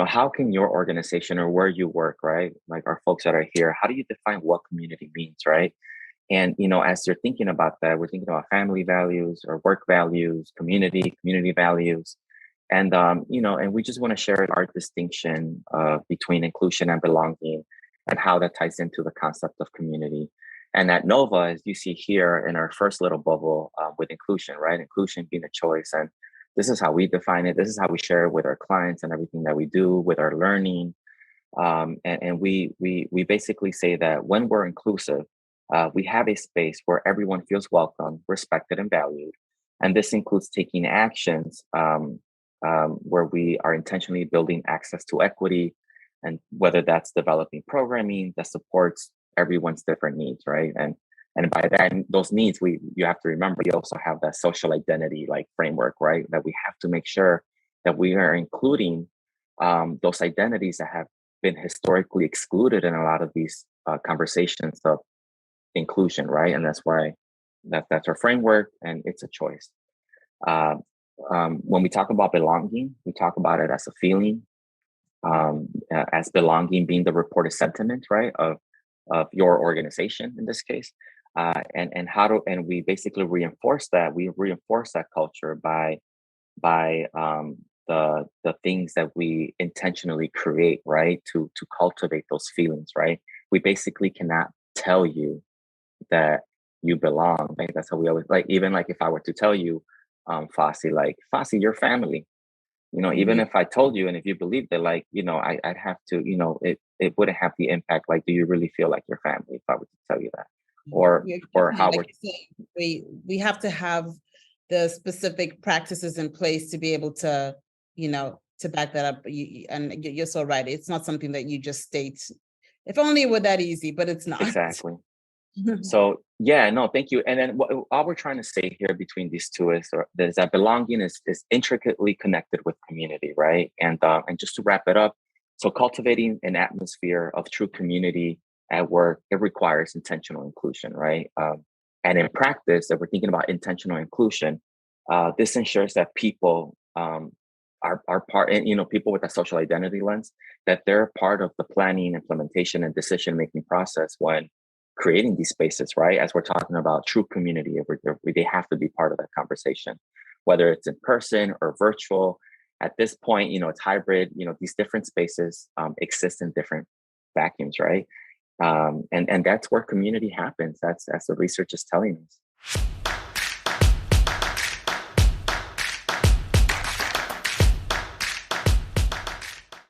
how can your organization or where you work, right? Like our folks that are here, how do you define what community means, right? And, as you're thinking about that, we're thinking about family values or work values, community values. And we just want to share our distinction between inclusion and belonging and how that ties into the concept of community. And at Nova, as you see here in our first little bubble with inclusion, right? Inclusion being a choice. And this is how we define it. This is how we share it with our clients and everything that we do with our learning. And we basically say that when we're inclusive, we have a space where everyone feels welcome, respected, and valued. And this includes taking actions where we are intentionally building access to equity, and whether that's developing programming that supports everyone's different needs, right? And by that, those needs, you have to remember, we also have that social identity like framework, right? That we have to make sure that we are including those identities that have been historically excluded in a lot of these conversations of inclusion, right? And that's why that's our framework, and it's a choice. When we talk about belonging, we talk about it as a feeling, as belonging being the reported sentiment, right, of your organization in this case, and we basically reinforce that. We reinforce that culture by the things that we intentionally create, right, to cultivate those feelings, right. We basically cannot tell you that you belong. Right? That's how we always, like, even like if I were to tell you, Facie, you're family. Even if I told you and if you believed it, like, I'd have to, it wouldn't have the impact. Like, do you really feel like your family if I were to tell you that? Or Yeah, or definitely. how Like we're you say, we have to have the specific practices in place to be able to, to back that up. You're so right. It's not something that you just state. If only it were that easy, but it's not. exactly. So yeah, no, thank you. And then all we're trying to say here between these two is that belonging is intricately connected with community, right? And just to wrap it up, so cultivating an atmosphere of true community at work, it requires intentional inclusion, right? And in practice, if we're thinking about intentional inclusion, this ensures that people are part, and people with a social identity lens, that they're part of the planning, implementation, and decision making process when creating these spaces, right? As we're talking about true community, they have to be part of that conversation, whether it's in person or virtual. At this point, it's hybrid. These different spaces exist in different vacuums, right? And that's where community happens. That's the research is telling us.